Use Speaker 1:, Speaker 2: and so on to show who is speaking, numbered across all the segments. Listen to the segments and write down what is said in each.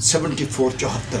Speaker 1: 74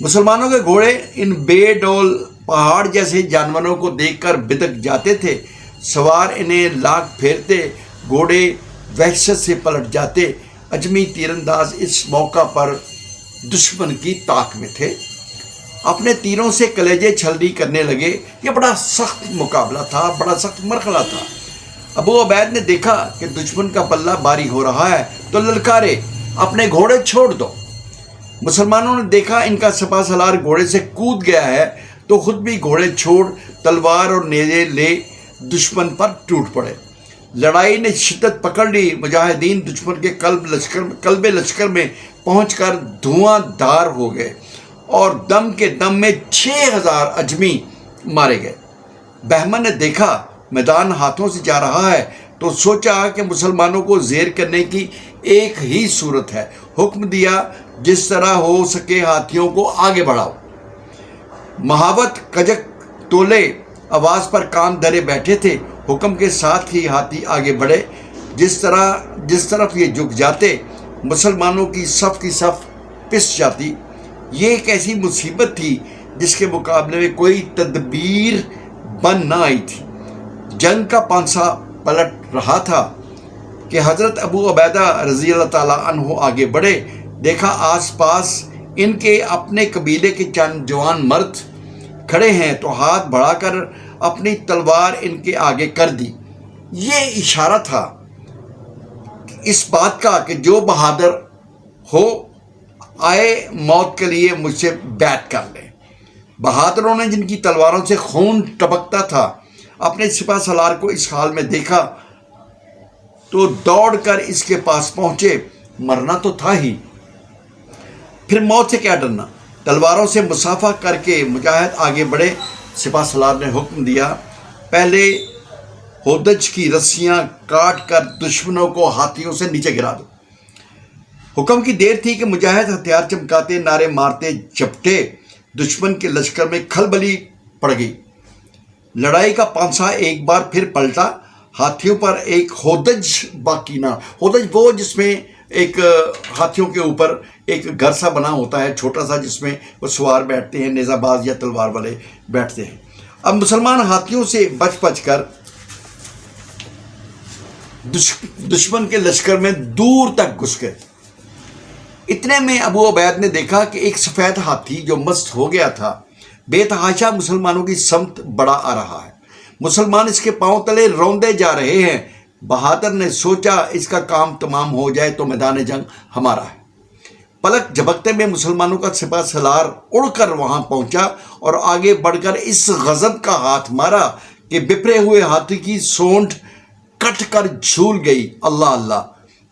Speaker 1: مسلمانوں کے گھوڑے ان بے ڈول پہاڑ جیسے جانوروں کو دیکھ کر بدک جاتے تھے، سوار انہیں لاکھ پھیرتے، گھوڑے وحشت سے پلٹ جاتے۔ اجمی تیرانداز اس موقع پر دشمن کی طاق میں تھے، اپنے تیروں سے کلیجے چھلنی کرنے لگے۔ یہ بڑا سخت مقابلہ تھا، بڑا سخت مرحلہ تھا۔ ابو عبید نے دیکھا کہ دشمن کا پلہ باری ہو رہا ہے تو للکارے، اپنے گھوڑے چھوڑ دو۔ مسلمانوں نے دیکھا ان کا سپہ سالار گھوڑے سے کود گیا ہے تو خود بھی گھوڑے چھوڑ تلوار اور نیزے لے دشمن پر ٹوٹ پڑے۔ لڑائی نے شدت پکڑ لی، مجاہدین دشمن کے قلب لشکر میں پہنچ کر دھواں دھار ہو گئے اور دم کے دم میں 6000 اجمی مارے گئے۔ بہمن نے دیکھا میدان ہاتھوں سے جا رہا ہے تو سوچا کہ مسلمانوں کو زیر کرنے کی ایک ہی صورت ہے۔ حکم دیا جس طرح ہو سکے ہاتھیوں کو آگے بڑھاؤ۔ مہاوت کجک تولے آواز پر کان دھرے بیٹھے تھے، حکم کے ساتھ ہی ہاتھی آگے بڑھے۔ جس طرف یہ جھک جاتے مسلمانوں کی صف پس جاتی۔ یہ ایک ایسی مصیبت تھی جس کے مقابلے میں کوئی تدبیر بن نہ آئی تھی۔ جنگ کا پانسا پلٹ رہا تھا کہ حضرت ابو عبیدہ رضی اللہ تعالیٰ عنہ آگے بڑھے۔ دیکھا آس پاس ان کے اپنے قبیلے کے چند جوان مرد کھڑے ہیں تو ہاتھ بڑھا کر اپنی تلوار ان کے آگے کر دی۔ یہ اشارہ تھا اس بات کا کہ جو بہادر ہو آئے موت کے لیے مجھ سے بیعت کر لے۔ بہادروں نے جن کی تلواروں سے خون ٹپکتا تھا اپنے سپہ سالار کو اس حال میں دیکھا تو دوڑ کر اس کے پاس پہنچے۔ مرنا تو تھا ہی، پھر موت سے کیا ڈرنا۔ تلواروں سے مسافہ کر کے مجاہد آگے بڑھے۔ سپہ سالار نے حکم دیا پہلے ہودج کی رسیاں کاٹ کر دشمنوں کو ہاتھیوں سے نیچے گرا دو۔ حکم کی دیر تھی کہ مجاہد ہتھیار چمکاتے نعرے مارتے جھپٹے۔ دشمن کے لشکر میں کھلبلی پڑ گئی۔ لڑائی کا پانسا ایک بار پھر پلٹا۔ ہاتھیوں پر ایک ہودج باقی نہ، ہودج وہ جس میں ایک ہاتھیوں کے اوپر ایک گھر سا بنا ہوتا ہے چھوٹا سا، جس میں وہ سوار بیٹھتے ہیں، نیزہ باز یا تلوار والے بیٹھتے ہیں۔ اب مسلمان ہاتھیوں سے بچ کر دشمن کے لشکر میں دور تک گھس گئے۔ اتنے میں ابو عبید نے دیکھا کہ ایک سفید ہاتھی جو مست ہو گیا تھا بے تحاشا مسلمانوں کی سمت بڑا آ رہا ہے۔ مسلمان اس کے پاؤں تلے روندے جا رہے ہیں۔ بہادر نے سوچا اس کا کام تمام ہو جائے تو میدان جنگ ہمارا ہے۔ پلک جھپکتے میں مسلمانوں کا سپہ سالار اڑ کر وہاں پہنچا اور آگے بڑھ کر اس غضب کا ہاتھ مارا کہ بپرے ہوئے ہاتھی کی سونڈ کٹ کر جھول گئی۔ اللہ اللہ،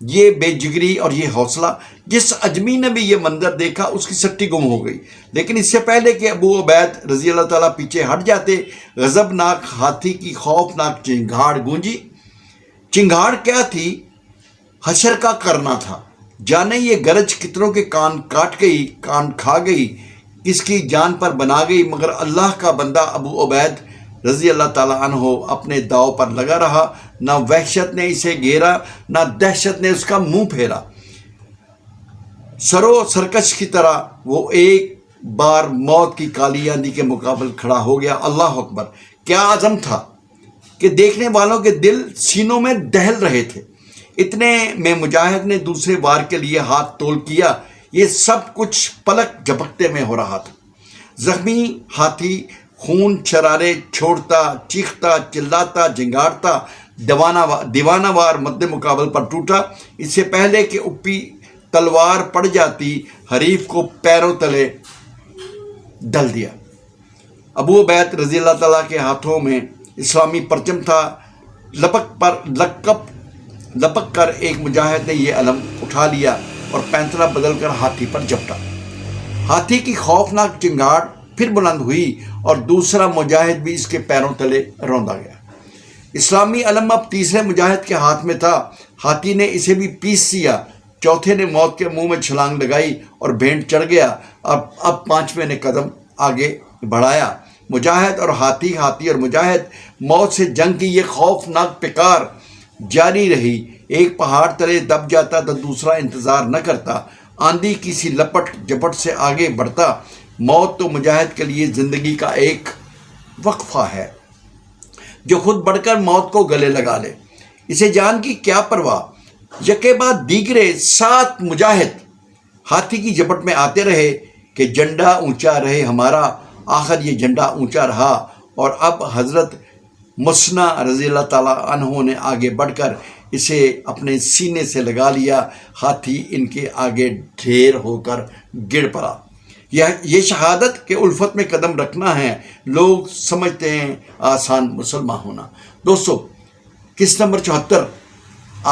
Speaker 1: یہ بے جگری اور یہ حوصلہ! جس اجمی نے بھی یہ منظر دیکھا اس کی سٹی گم ہو گئی۔ لیکن اس سے پہلے کہ ابو عبید رضی اللہ تعالیٰ پیچھے ہٹ جاتے، غضبناک ہاتھی کی خوفناک چنگھاڑ گونجی۔ چنگھاڑ کیا تھی؟ حشر کا کرنا تھا۔ جانے یہ گرج کتنوں کے کان کاٹ گئی، کان کھا گئی، کس کی جان پر بنا گئی، مگر اللہ کا بندہ ابو عبید رضی اللہ تعالیٰ عنہ اپنے داؤ پر لگا رہا۔ نہ وحشت نے اسے گھیرا، نہ دہشت نے اس کا منہ پھیرا۔ سرو سرکش کی طرح وہ ایک بار موت کی کالی آندھی کے مقابل کھڑا ہو گیا۔ اللہ اکبر! کیا عزم تھا کہ دیکھنے والوں کے دل سینوں میں دہل رہے تھے۔ اتنے میں مجاہد نے دوسرے وار کے لیے ہاتھ تول کیا۔ یہ سب کچھ پلک جھپکتے میں ہو رہا تھا۔ زخمی ہاتھی خون شرارے چھوڑتا، چیختا، چلاتا، جھنگاڑتا دیوانہ وار مد مقابل پر ٹوٹا۔ اس سے پہلے کہ اپی تلوار پڑ جاتی، حریف کو پیروں تلے ڈل دیا۔ ابو عبید رضی اللہ تعالیٰ کے ہاتھوں میں اسلامی پرچم تھا۔ لپک کر ایک مجاہد نے یہ علم اٹھا لیا اور پینترا بدل کر ہاتھی پر جھپٹا۔ ہاتھی کی خوفناک چنگھاڑ پھر بلند ہوئی اور دوسرا مجاہد بھی اس کے پیروں تلے روندا گیا۔ اسلامی علم اب تیسرے مجاہد کے ہاتھ میں تھا۔ ہاتھی نے اسے بھی پیس دیا۔ چوتھے نے موت کے منہ میں چھلانگ لگائی اور بھینٹ چڑھ گیا۔ اب پانچویں نے قدم آگے بڑھایا۔ مجاہد اور ہاتھی، ہاتھی اور مجاہد، موت سے جنگ کی یہ خوفناک پکار جاری رہی۔ ایک پہاڑ تلے دب جاتا تو دوسرا انتظار نہ کرتا۔ آندھی کسی لپٹ جپٹ سے آگے بڑھتا۔ موت تو مجاہد کے لیے زندگی کا ایک وقفہ ہے جو خود بڑھ کر موت کو گلے لگا لے. اسے جان کی کیا پرواہ، یکے بعد دیگرے 7 مجاہد ہاتھی کی جپٹ میں آتے رہے کہ جھنڈا اونچا رہے ہمارا. آخر یہ جھنڈا اونچا رہا اور اب حضرت مسنہ رضی اللہ تعالیٰ عنہ نے آگے بڑھ کر اسے اپنے سینے سے لگا لیا. ہاتھی ان کے آگے ڈھیر ہو کر گر پڑا. یہ شہادت کے الفت میں قدم رکھنا ہے. لوگ سمجھتے ہیں آسان مسلمان ہونا. دوستو، قسط نمبر 74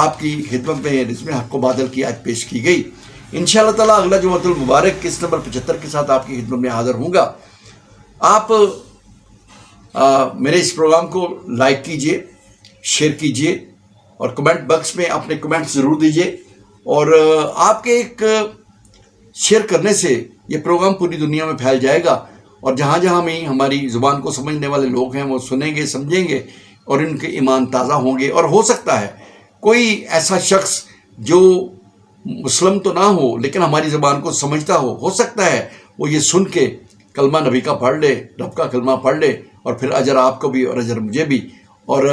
Speaker 1: آپ کی خدمت میں رسم حق و بادل کی آج پیش کی گئی. انشاءاللہ تعالیٰ اگلا جمعۃ المبارک قسط نمبر 75 کے ساتھ آپ کی خدمت میں حاضر ہوں گا. آپ میرے اس پروگرام کو لائک کیجئے، شیئر کیجئے اور کمنٹ باکس میں اپنے کمنٹ ضرور دیجئے. اور آپ کے ایک شیئر کرنے سے یہ پروگرام پوری دنیا میں پھیل جائے گا اور جہاں جہاں میں ہماری زبان کو سمجھنے والے لوگ ہیں وہ سنیں گے، سمجھیں گے اور ان کے ایمان تازہ ہوں گے. اور ہو سکتا ہے کوئی ایسا شخص جو مسلم تو نہ ہو لیکن ہماری زبان کو سمجھتا ہو سکتا ہے وہ یہ سن کے کلمہ نبی کا پڑھ لے، رب کا کلمہ پڑھ لے اور پھر اجر آپ کو بھی اور اجر مجھے بھی. اور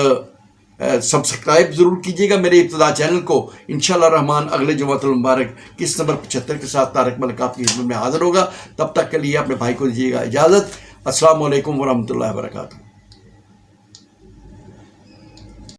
Speaker 1: سبسکرائب ضرور کیجیے گا میرے ابتدا چینل کو. انشاءاللہ الرحمن اگلے جمعۃ المبارک قسط نمبر 75 کے ساتھ طارق ملک آپ کی خدمت میں حاضر ہوگا. تب تک کے لیے اپنے بھائی کو دیجیے گا اجازت. السلام علیکم ورحمۃ اللہ وبرکاتہ.